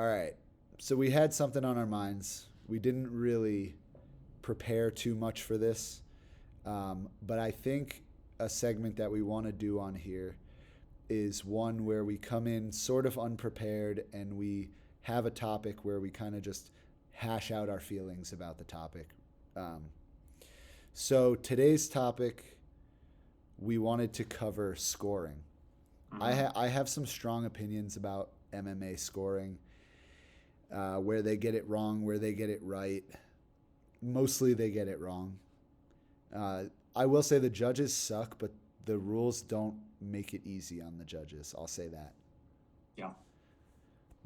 All right. So we had something on our minds. We didn't really prepare too much for this, but I think a segment that we want to do on here is one where we come in sort of unprepared and we have a topic where we kind of just hash out our feelings about the topic. Um, so today's topic, we wanted to cover scoring. Hmm. I have some strong opinions about MMA scoring, where they get it wrong, where they get it right. Mostly they get it wrong. I will say the judges suck, but the rules don't make it easy on the judges. I'll say that. Yeah.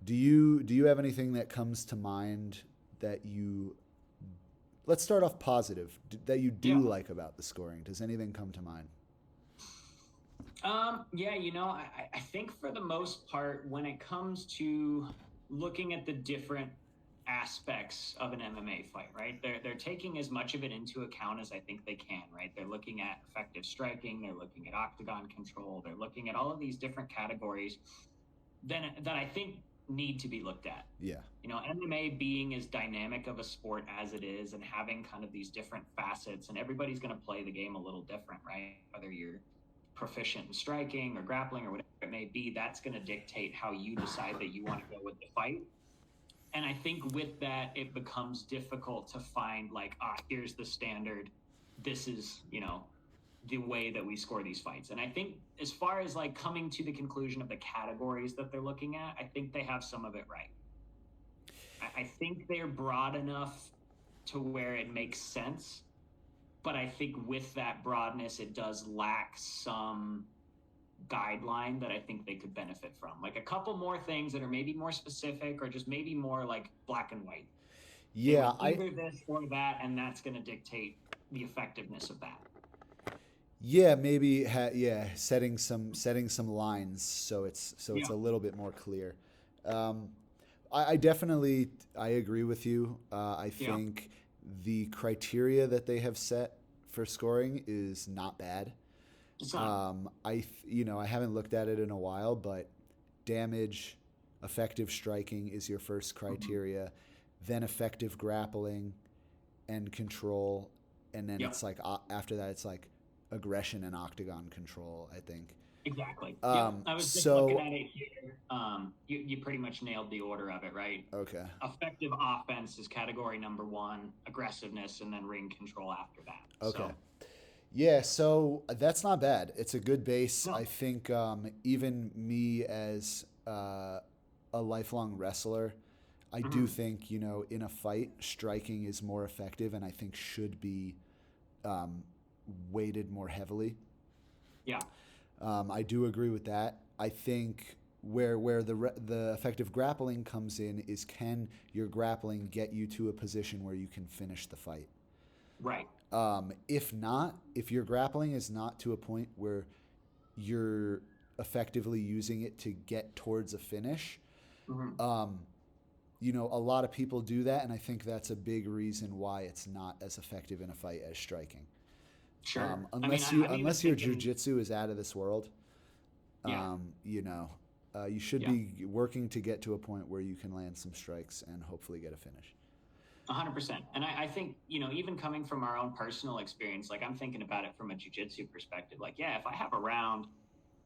Do you have anything that comes to mind that you let's start off positive that you do Yeah. like about the scoring? Does anything come to mind? Yeah, I think for the most part, when it comes to looking at the different aspects of an MMA fight, right? They're taking as much of it into account as I think they can, right? They're looking at effective striking, they're looking at octagon control, they're looking at all of these different categories then that I think need to be looked at. Yeah. MMA being as dynamic of a sport as it is and having kind of these different facets, and everybody's going to play the game a little different, right? Whether you're proficient in striking or grappling or whatever it may be, that's going to dictate how you decide that you want to go with the fight. And I think with that, it becomes difficult to find like, here's the standard. This is, the way that we score these fights. And I think as far as like coming to the conclusion of the categories that they're looking at, I think they have some of it right. I think they're broad enough to where it makes sense. But I think with that broadness, it does lack some guideline that I think they could benefit from. Like a couple more things that are maybe more specific or just maybe more like black and white. Say Yeah, like either this or that, and that's going to dictate the effectiveness of that. yeah, maybe yeah, setting some lines so it's Yeah. a little bit more clear. Um, I definitely I agree with you. I Yeah. think the criteria that they have set for scoring is not bad. It's not. I haven't looked at it in a while, but damage, effective striking is your first Mhm. criteria, then effective grappling and control, and then it's Yep. like after that it's like aggression and octagon control, I think. Exactly. Yep. I was just looking So at it here. You pretty much nailed the order of it, right? okay. Effective offense is category number one, aggressiveness, and then ring control after that. Okay. So, Yeah, so that's not bad. It's a good base. I no. think even me as a lifelong wrestler, I do Mhm. think, in a fight, striking is more effective and I think should be um, weighted more heavily. Yeah. I do agree with that. I think where the effective grappling comes in is, can your grappling get you to a position where you can finish the fight? Right. If not, if your grappling is not to a point where you're effectively using it to get towards a finish, Mhm. a lot of people do that, and I think that's a big reason why it's not as effective in a fight as striking. Sure. I mean, Unless you I'm even unless your thinking, jujitsu is out of this world, yeah. um, you know, you should Yeah. be working to get to a point where you can land some strikes and hopefully get a finish. 100%. And I think, even coming from our own personal experience, like I'm thinking about it from a jujitsu perspective. Like, yeah, if I have a round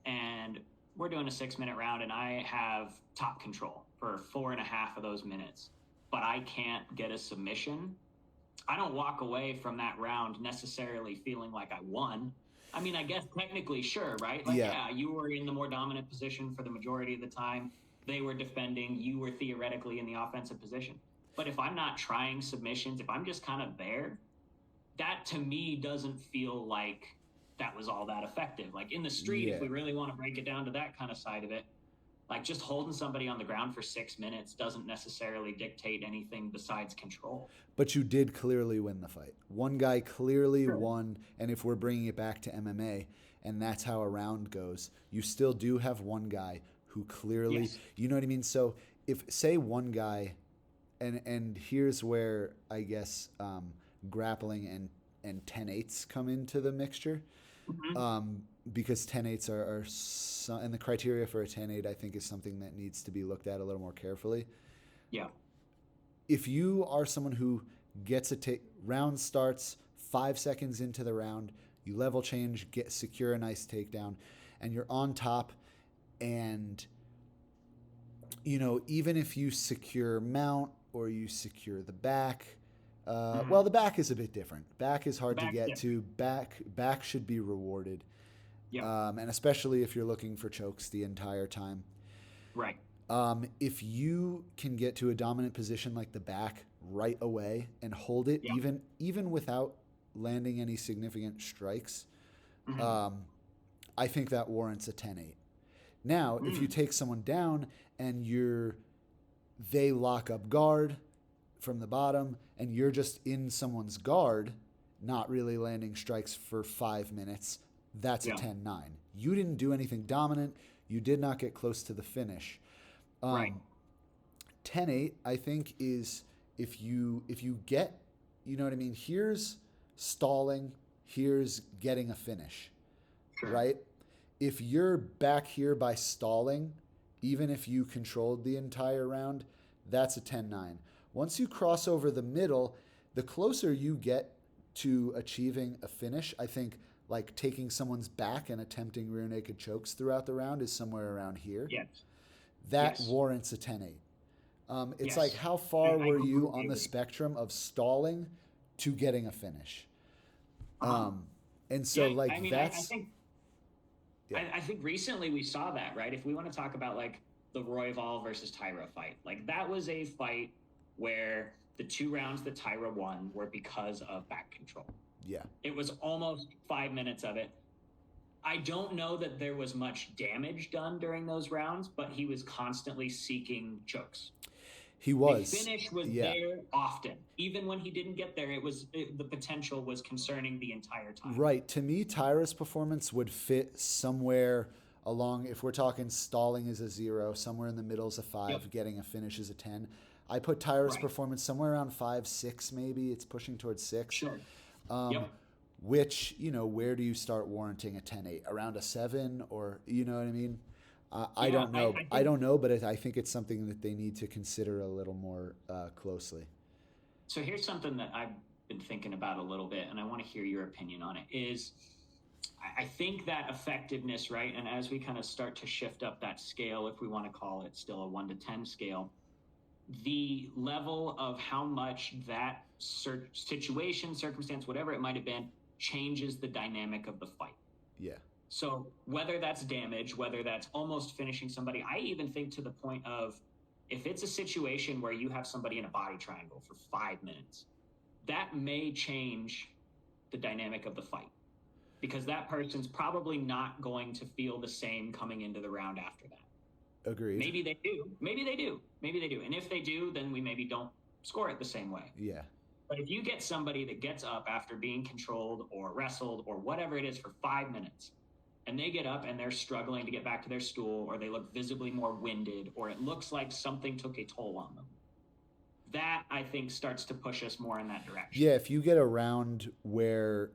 and we're doing a 6 minute round and I have top control for 4.5 of those minutes, but I can't get a submission, I don't walk away from that round necessarily feeling like I won. I mean, I guess technically, sure, right? Like, Yeah, yeah, you were in the more dominant position for the majority of the time. They were defending. You were theoretically in the offensive position. But if I'm not trying submissions, if I'm just kind of there, that to me doesn't feel like that was all that effective. Like in the street, if yeah. we really want to break it down to that kind of side of it, like just holding somebody on the ground for 6 minutes doesn't necessarily dictate anything besides control. But you did clearly win the fight. One guy clearly Sure. won, and if we're bringing it back to MMA, and that's how a round goes, you still do have one guy who clearly, Yes. you know what I mean? So if say one guy, and here's where I guess grappling and 10-8s come into the mixture, Mhm. because 10-8s and the criteria for a 10-8 I think is something that needs to be looked at a little more carefully. Yeah. If you are someone who gets round starts 5 seconds into the round, you level change, secure a nice takedown, and you're on top, and even if you secure mount or you secure the back, well, the back is a bit different. Back is hard to get to. Back should be rewarded. Yeah. And especially if you're looking for chokes the entire time. Right. If you can get to a dominant position like the back right away and hold it, even without landing any significant strikes, I think that warrants a 10-8. Now, if you take someone down and they lock up guard from the bottom and you're just in someone's guard, not really landing strikes for 5 minutes, that's a 10-9. You didn't do anything dominant. You did not get close to the finish. Right. 10-8, I think, is if you get, you know what I mean? Here's stalling, here's getting a finish, right? If you're back here by stalling, even if you controlled the entire round, that's a 10-9. Once you cross over the middle, the closer you get to achieving a finish, I think, like taking someone's back and attempting rear naked chokes throughout the round is somewhere around here. Yes. That warrants a 10-8. It's like, how far were you on the spectrum of stalling to getting a finish? And so, I think recently we saw that, right? If we want to talk about like the Royval versus Tyra fight, like that was a fight where the 2 rounds that Tyra won were because of back control. Yeah. It was almost 5 minutes of it. I don't know that there was much damage done during those rounds, but he was constantly seeking chokes. He was. The finish was there often. Even when he didn't get there, the potential was concerning the entire time. Right. To me, Tyra's performance would fit somewhere along, if we're talking stalling is a 0, somewhere in the middle is a 5, getting a finish is a 10. I put Tyra's performance somewhere around 5, 6 maybe. It's pushing towards 6. Sure. Which, where do you start warranting a 10-8? Around a 7, or, you know what I mean? I don't know. I don't know, but I think it's something that they need to consider a little more closely. So here's something that I've been thinking about a little bit, and I want to hear your opinion on it, is I think that effectiveness, right? And as we kind of start to shift up that scale, if we want to call it still a 1 to 10 scale, the level of how much that situation, circumstance, whatever it might have been, changes the dynamic of the fight. Yeah. So whether that's damage, whether that's almost finishing somebody, I even think to the point of, if it's a situation where you have somebody in a body triangle for 5 minutes, that may change the dynamic of the fight, because that person's probably not going to feel the same coming into the round after that. Agreed. Maybe they do. Maybe they do. Maybe they do. And if they do, then we maybe don't score it the same way. Yeah. But if you get somebody that gets up after being controlled or wrestled or whatever it is for 5 minutes, and they get up and they're struggling to get back to their stool, or they look visibly more winded, or it looks like something took a toll on them, that, I think, starts to push us more in that direction. Yeah, if you get a round where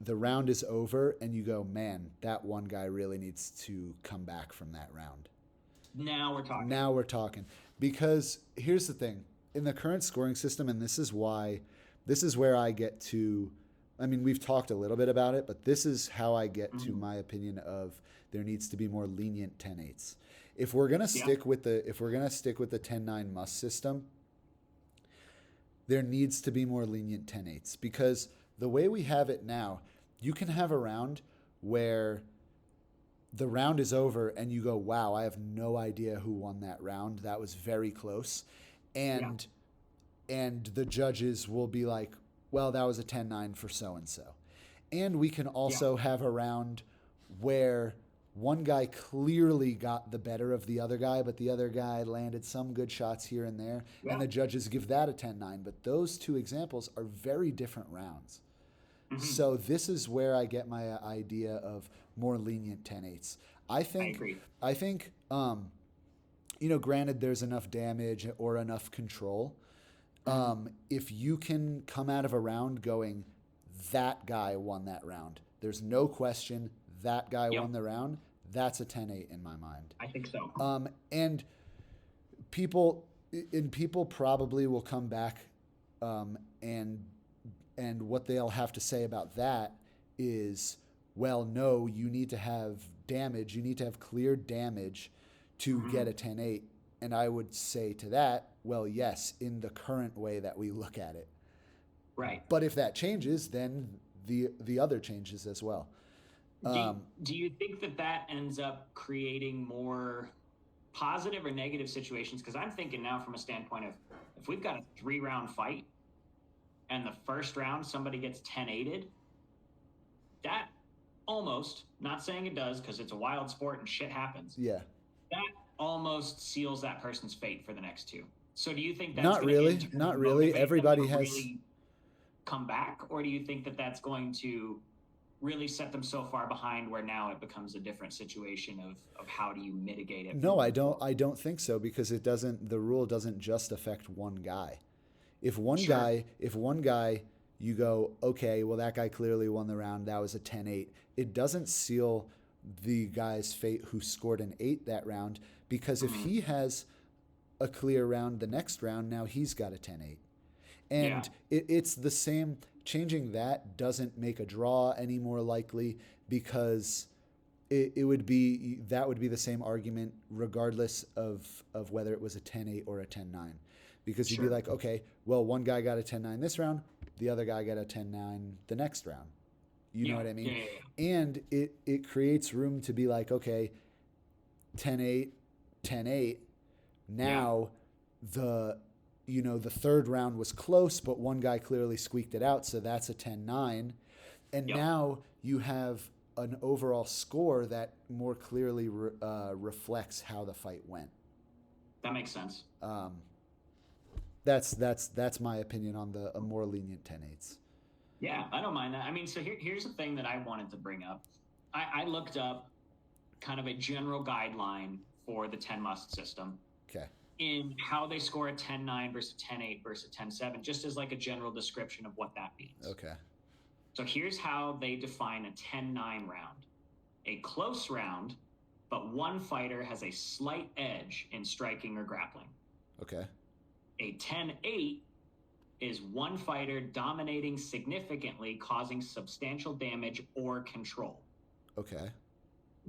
the round is over and you go, man, that one guy really needs to come back from that round. Now we're talking. Because here's the thing. In the current scoring system, and this is where I get to, I mean, we've talked a little bit about it, but this is how I get to my opinion of there needs to be more lenient 10-8s. If we're gonna stick with the 10-9 must system, there needs to be more lenient 10-8s, because the way we have it now, you can have a round where the round is over and you go, wow, I have no idea who won that round. That was very close. And the judges will be like, well, that was a 10-9 for so-and-so. And we can also have a round where one guy clearly got the better of the other guy, but the other guy landed some good shots here and there, and the judges give that a 10-9. But those two examples are very different rounds. Mm-hmm. So this is where I get my idea of more lenient 10-8s. I think, granted, there's enough damage or enough control. If you can come out of a round going, that guy won that round, there's no question that guy won the round, that's a 10-8 in my mind. I think so. And people, and people probably will come back, and what they'll have to say about that is, well, no, you need to have damage. You need to have clear damage to get a 10-8. And I would say to that, well, yes, in the current way that we look at it. Right. But if that changes, then the other changes as well. Do you think that ends up creating more positive or negative situations? Because I'm thinking now from a standpoint of, if we've got a 3-round fight and the first round somebody gets 10-8'd, that almost, not saying it does because it's a wild sport and shit happens. Yeah. That almost seals that person's fate for the next two. So do you think that's not really? Everybody has really come back, or do you think that that's going to really set them so far behind where now it becomes a different situation of how do you mitigate it? No, I don't think so, because the rule doesn't just affect one guy. If one guy you go, okay, well, that guy clearly won the round, that was a 10-8. It doesn't seal the guy's fate who scored an 8 that round, because if he has a clear round the next round, now he's got a 10-8. And it's the same. Changing that doesn't make a draw any more likely, because that would be the same argument regardless of whether it was a 10-8 or a 10-9. Because you'd be like, okay, well, one guy got a 10-9 this round, the other guy got a 10-9 the next round. You know what I mean? Yeah. And it creates room to be like, okay, 10-8, 10-8. Now the third round was close, but one guy clearly squeaked it out, so that's a 10-9. And now you have an overall score that more clearly reflects how the fight went. That makes sense. That's my opinion on a more lenient 10-8s. Yeah, I don't mind that. I mean, so here's the thing that I wanted to bring up. I looked up kind of a general guideline for the 10 must system. Okay. In how they score a 10-9 versus 10-8 versus 10-7, just as like a general description of what that means. Okay. So here's how they define a 10-9 round. A close round, but one fighter has a slight edge in striking or grappling. Okay. A 10-8 is one fighter dominating significantly, causing substantial damage or control. Okay.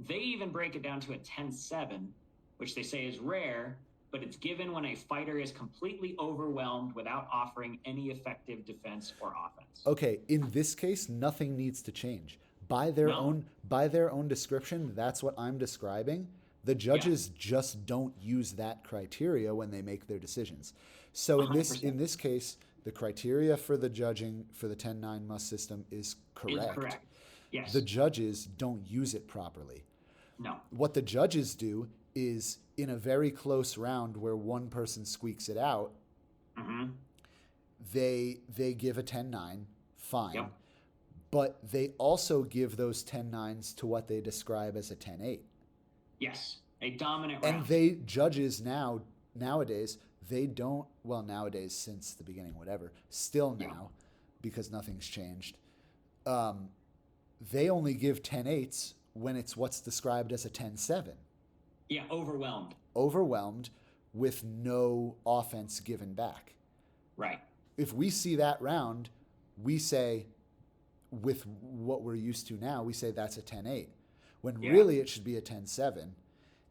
They even break it down to a 10-7, which they say is rare, but it's given when a fighter is completely overwhelmed without offering any effective defense or offense. Okay, in this case, nothing needs to change. By their own description, that's what I'm describing. The judges just don't use that criteria when they make their decisions. So in this case, the criteria for the judging for the 10-9 must system is correct. Is correct. Yes. The judges don't use it properly. No. What the judges do is, in a very close round where one person squeaks it out, they give a 10-9, fine. Yep. But they also give those 10-9s to what they describe as a 10-8. Yes, a dominant round. And judges nowadays, they don't, well, nowadays since the beginning, whatever, still now, because nothing's changed, they only give 10-8s when it's what's described as a 10-7. Yeah, overwhelmed. Overwhelmed with no offense given back. Right. If we see that round, we say, with what we're used to now, we say that's a 10-8. When really it should be a 10-7.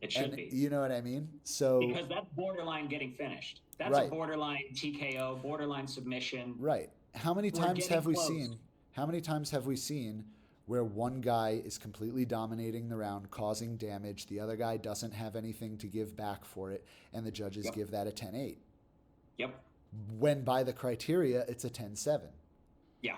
It should be. You know what I mean? So because that's borderline getting finished. That's a borderline TKO, borderline submission. Right. How many times have we seen where one guy is completely dominating the round, causing damage, the other guy doesn't have anything to give back for it, and the judges give that a 10-8? Yep. When by the criteria, it's a 10-7. Yeah.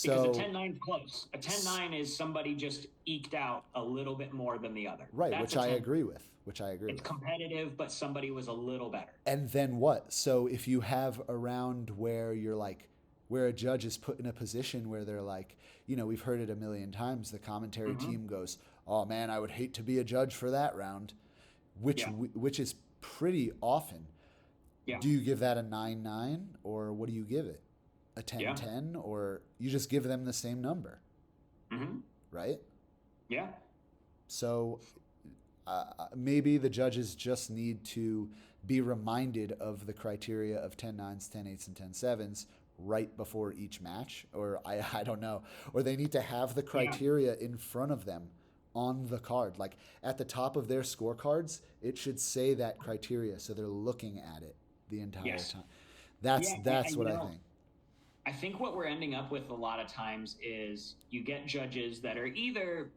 Because a 10-9 is close. A 10-9 is somebody just eked out a little bit more than the other. Right, which I agree with. It's competitive, but somebody was a little better. And then what? So if you have a round where you're like, where a judge is put in a position where they're like, we've heard it a million times, the commentary team goes, oh man, I would hate to be a judge for that round, which is pretty often. Yeah. Do you give that a 9-9 or what do you give it? A 10-10 or you just give them the same number? Right? Yeah. So maybe the judges just need to be reminded of the criteria of 10-9s, 10-8s, and 10-7s right before each match, or I don't know, or they need to have the criteria in front of them on the card, like at the top of their scorecards. It should say that criteria, so they're looking at it the entire time. That's what I think. I think what we're ending up with a lot of times is you get judges that are either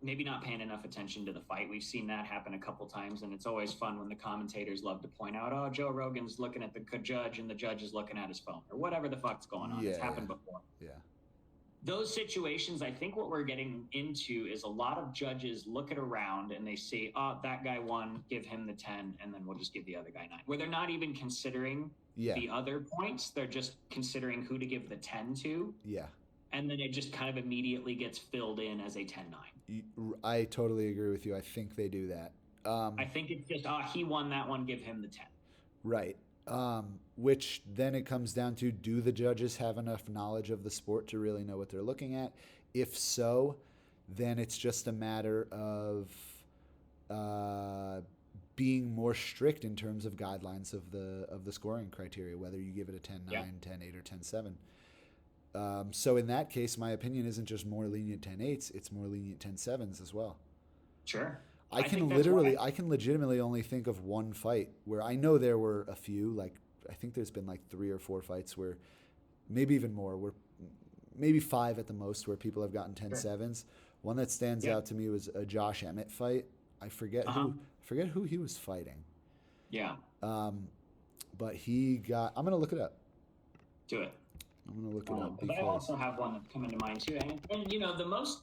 maybe not paying enough attention to the fight. We've seen that happen a couple times, and it's always fun when the commentators love to point out, oh, Joe Rogan's looking at the judge and the judge is looking at his phone, or whatever the fuck's going on. It's happened before. Yeah. Those situations, I think what we're getting into is a lot of judges look at a round and they say, oh, that guy won, give him the 10, and then we'll just give the other guy 9. Where they're not even considering the other points. They're just considering who to give the 10 to. Yeah. And then it just kind of immediately gets filled in as a 10-9. I totally agree with you. I think they do that. I think it's just, he won that one, give him the 10. Right. Which then it comes down to, do the judges have enough knowledge of the sport to really know what they're looking at? If so, then it's just a matter of being more strict in terms of guidelines of the scoring criteria, whether you give it a 10-9, 10-8, or 10-7. So in that case, my opinion isn't just more lenient 10-8s, it's more lenient 10-7s as well. Sure. I can legitimately only think of one fight where I know there were a few, like I think there's been like 3 or 4 fights where, maybe even more, where maybe 5 at the most, where people have gotten 10-7s. One that stands out to me was a Josh Emmett fight. I forget who he was fighting. Yeah. But he got, I'm going to look it up. Do it. I'm going to look it up. But I also have one that's coming to mind too. And you know, the most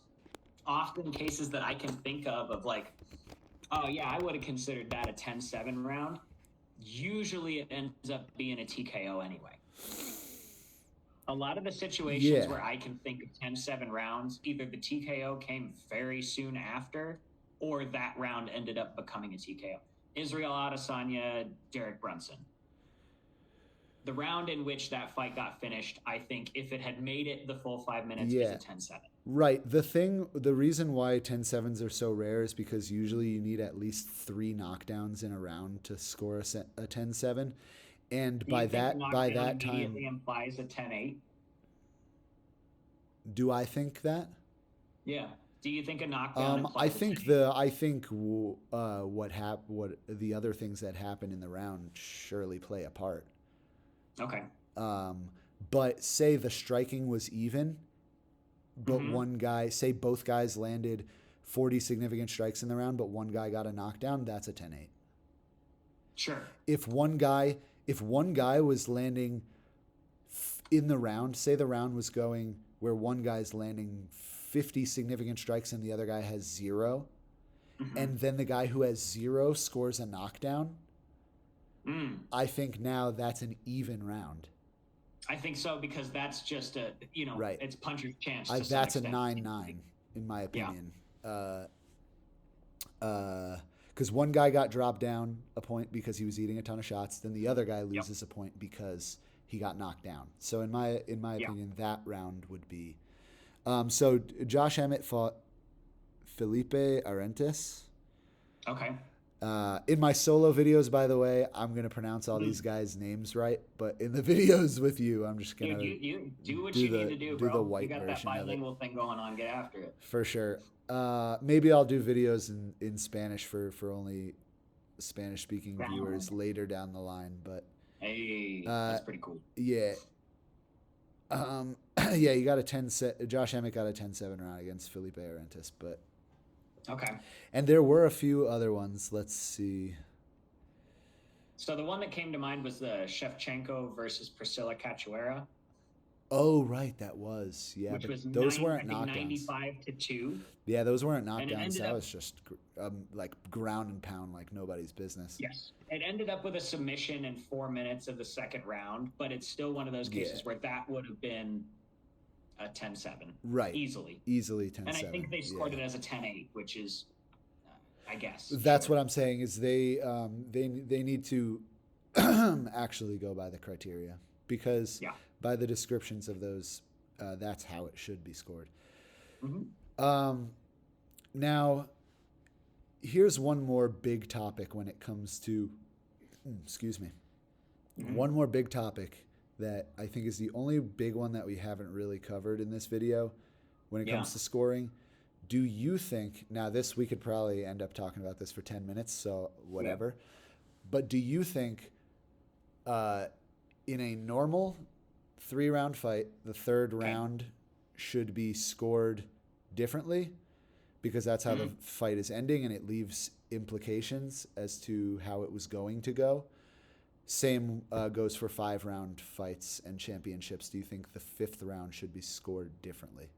often cases that I can think of like, oh yeah, I would have considered that a 10-7 round. Usually it ends up being a TKO anyway. A lot of the situations where I can think of 10-7 rounds, either the TKO came very soon after, or that round ended up becoming a TKO. Israel Adesanya, Derek Brunson. The round in which that fight got finished, I think if it had made it the full 5 minutes, is a 10-7. Right. The reason why 10-7s are so rare is because usually you need at least 3 knockdowns in a round to score a 10-7. And by that time, immediately implies a 10-8. Do I think that? Yeah. Do you think a knockdown? I think what the other things that happen in the round surely play a part. Okay. But say the striking was even, but one guy, say both guys landed 40 significant strikes in the round, but one guy got a knockdown, that's a 10-8. Sure. If one guy was landing in the round, say the round was going where one guy's landing 50 significant strikes and the other guy has 0, and then the guy who has 0 scores a knockdown, I think now that's an even round. I think so, because that's just it's puncher's chance. That's a 9-9 in my opinion. Because one guy got dropped down a point because he was eating a ton of shots, then the other guy loses a point because he got knocked down. So in my opinion, that round would be. So Josh Emmett fought Felipe Arentes. Okay. In my solo videos, by the way, I'm going to pronounce all these guys' names right, but in the videos with you, I'm just going to you do what you need to do, bro. Do the white you got that bilingual thing going on. Get after it. For sure. Maybe I'll do videos in Spanish for only Spanish-speaking viewers later down the line, but hey, that's pretty cool. Yeah. Yeah, you got a Josh Emmett got a 10-7 round against Felipe Arentes, but okay. And there were a few other ones. Let's see. So the one that came to mind was the Shevchenko versus Priscilla Cachoeira. Oh, right, that was. Yeah, which was those weren't knockdowns. 95-2. Yeah, those weren't knockdowns. That was just like ground and pound like nobody's business. Yes. It ended up with a submission in 4 minutes of the second round, but it's still one of those cases where that would have been a 10-7. Right. Easily 10-7. And I think they scored it as a 10-8, which is, I guess. That's what I'm saying is they need to actually go by the criteria, because by the descriptions of those, that's how it should be scored. Now, here's one more big topic when it comes to excuse me. Mm-hmm. One more big topic that I think is the only big one that we haven't really covered in this video when it comes to scoring. Do you think, now this, we could probably end up talking about this for 10 minutes, so whatever. Yeah. But do you think in a normal 3-round fight, the third round should be scored differently? Because that's how the fight is ending and it leaves implications as to how it was going to go. Same goes for 5-round fights and championships. Do you think the 5th round should be scored differently?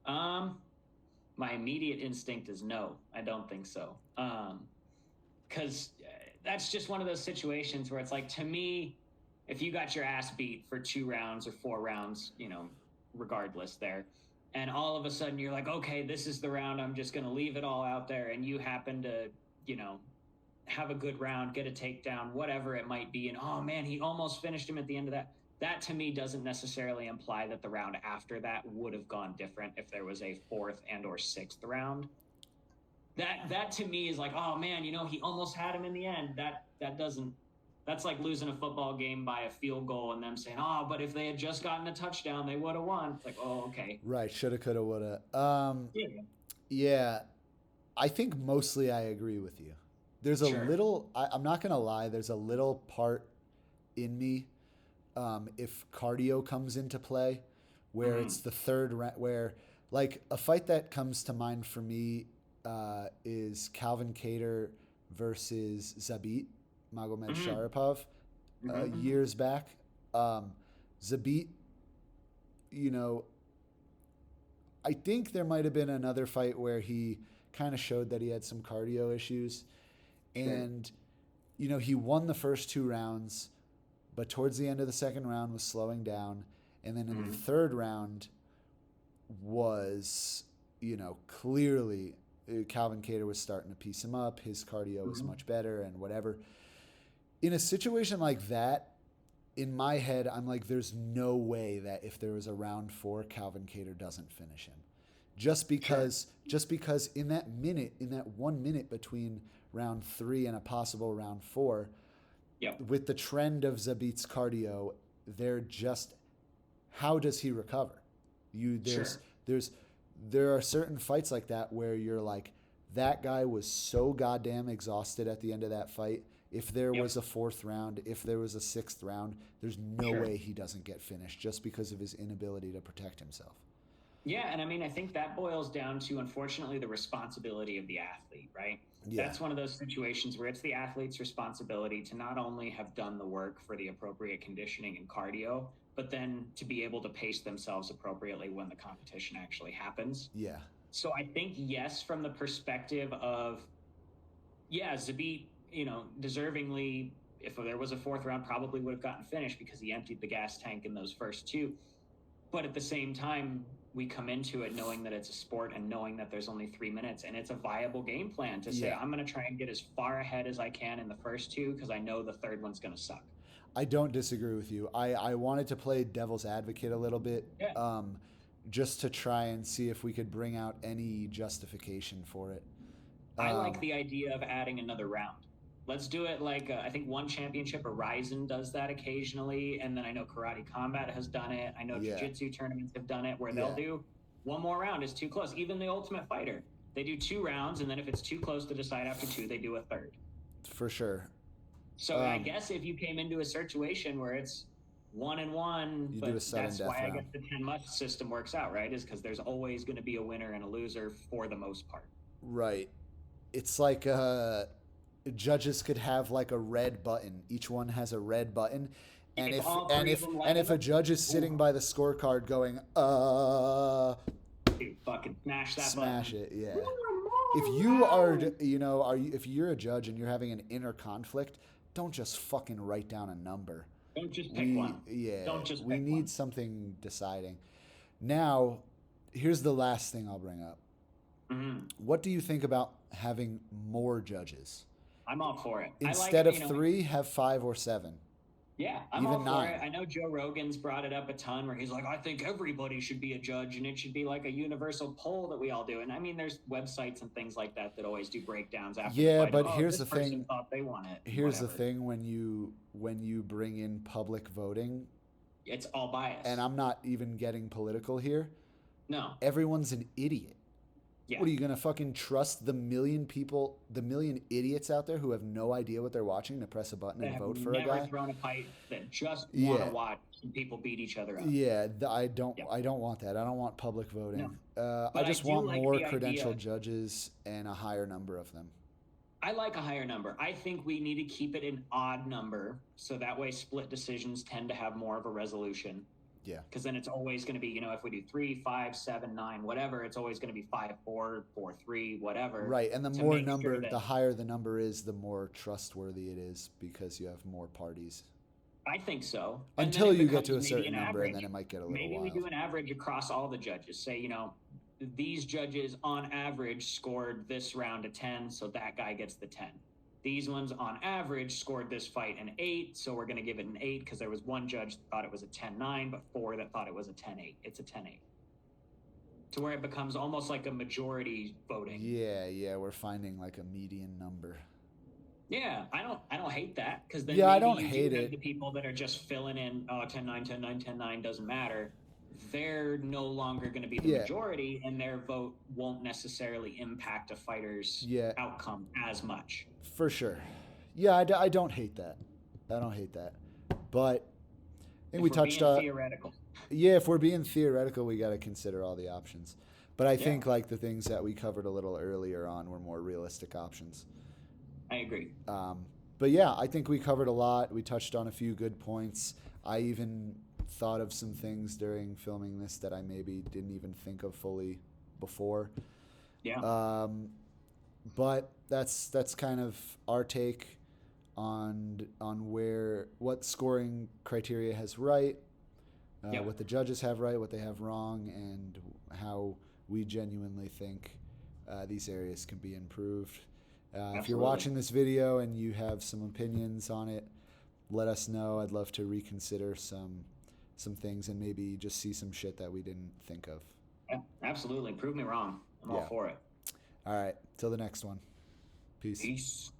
My immediate instinct is no. I don't think so. Because that's just one of those situations where it's like, to me, if you got your ass beat for 2 rounds or 4 rounds, you know, regardless there, and all of a sudden you're like, okay, this is the round, I'm just going to leave it all out there, and you happen to, you know, have a good round, get a takedown, whatever it might be, and oh man, he almost finished him at the end of that. That to me doesn't necessarily imply that the round after that would have gone different if there was a 4th and or 6th round. That to me is like, oh man, you know, he almost had him in the end. That doesn't. That's like losing a football game by a field goal and them saying, oh, but if they had just gotten a touchdown, they would have won. It's like, oh, okay. Right. Shoulda, coulda, woulda. Yeah. I think mostly I agree with you. There's a little, I'm not going to lie, there's a little part in me, if cardio comes into play, where it's the 3rd round, where like a fight that comes to mind for me is Calvin Kattar versus Zabit Magomedsharipov years back. Zabit, you know, I think there might have been another fight where he kind of showed that he had some cardio issues. And, you know, he won the first 2 rounds, but towards the end of the 2nd round was slowing down. And then in the 3rd round was, you know, clearly Calvin Kattar was starting to piece him up. His cardio was much better and whatever. In a situation like that, in my head, I'm like, there's no way that if there was a round 4, Calvin Kattar doesn't finish him. Just because in that 1 minute between round 3 and a possible round 4, with the trend of Zabit's cardio, they're just, how does he recover? There are certain fights like that where you're like, that guy was so goddamn exhausted at the end of that fight. If there was a 4th round, if there was a 6th round, there's no way he doesn't get finished just because of his inability to protect himself. Yeah, and I mean, I think that boils down to, unfortunately, the responsibility of the athlete, right? Yeah. That's one of those situations where it's the athlete's responsibility to not only have done the work for the appropriate conditioning and cardio, but then to be able to pace themselves appropriately when the competition actually happens. Yeah. So I think, yes, from the perspective of, Zabit, you know, deservingly, if there was a 4th round, probably would have gotten finished because he emptied the gas tank in those first 2. But at the same time, we come into it knowing that it's a sport and knowing that there's only 3 minutes, and it's a viable game plan to say, I'm going to try and get as far ahead as I can in the first 2 because I know the 3rd one's going to suck. I don't disagree with you. I wanted to play devil's advocate a little bit, just to try and see if we could bring out any justification for it. I like the idea of adding another round. Let's do it like, I think One Championship, Horizon does that occasionally. And then I know Karate Combat has done it. I know Jiu-Jitsu tournaments have done it where they'll do one more round is too close. Even the Ultimate Fighter, they do 2 rounds. And then if it's too close to decide after 2, they do a 3rd. For sure. So I guess if you came into a situation where it's 1-1, but that's why I guess the 10 must system works out, right? Is because there's always going to be a winner and a loser for the most part. Right. It's like, judges could have like a red button. Each one has a red button, and if a judge is sitting by the scorecard going, dude, fucking smash that smash button. It, yeah. If you are, if you're a judge and you're having an inner conflict, don't just fucking write down a number. Don't just pick one. Yeah. Don't just. We need something deciding. Now, here's the last thing I'll bring up. What do you think about having more judges? I'm all for it. Instead of 3, have 5 or 7. Yeah, I'm Even all for 9. it. I know Joe Rogan's brought it up a ton where he's like, I think everybody should be a judge and it should be like a universal poll that we all do. And I mean, there's websites and things like that that always do breakdowns after the Yeah, fight. but Oh, here's this the person thing. thought they won it. Here's the Whatever. thing when you bring in public voting, It's all bias. and I'm not even getting political here. No. Everyone's an idiot. Yeah. What are you gonna fucking trust the million idiots out there who have no idea what they're watching to press a button That and have vote for a never guy? thrown a fight that just want Yeah. to watch people beat each other up. Yeah, I don't. Yep. I don't want that. I don't want public voting. No. I But just do want like more the credentialed idea. judges and a higher number of them. I like a higher number. I think we need to keep it an odd number so that way split decisions tend to have more of a resolution. Yeah. Because then it's always going to be, if we do 3, 5, 7, 9, whatever, it's always going to be 5, 4, 4, 3, whatever. Right, and the to more make number, sure that- the higher the number is, the more trustworthy it is because you have more parties. I think so. And Until then it you get becomes to a maybe certain an number, average. and then it might get a little Maybe wild. we do an average across all the judges. Say, these judges on average scored this round a 10, so that guy gets the 10. These ones on average scored this fight an 8, so we're going to give it an 8 because there was one judge that thought it was a 10-9, but 4 that thought it was a 10-8. It's a 10-8. To where it becomes almost like a majority voting. Yeah, we're finding like a median number. Yeah, I don't hate that because then I maybe don't you hate do have it. the people that are just filling in 10-9, 10-9, 10-9 doesn't matter. They're no longer going to be the Yeah. majority, and their vote won't necessarily impact a fighter's outcome as much. For sure. Yeah, I don't hate that. I don't hate that. But I think we touched on theoretical. Yeah, if we're being theoretical, we got to consider all the options. But I think like the things that we covered a little earlier on were more realistic options. I agree. But yeah, I think we covered a lot. We touched on a few good points. I even thought of some things during filming this that I maybe didn't even think of fully before. Yeah. But that's kind of our take on what scoring criteria has right, what the judges have right, what they have wrong, and how we genuinely think these areas can be improved. If you're watching this video and you have some opinions on it, let us know. I'd love to reconsider some things and maybe just see some shit that we didn't think of. Yeah, absolutely. Prove me wrong. I'm all for it. All right. Till the next one. Peace. Peace.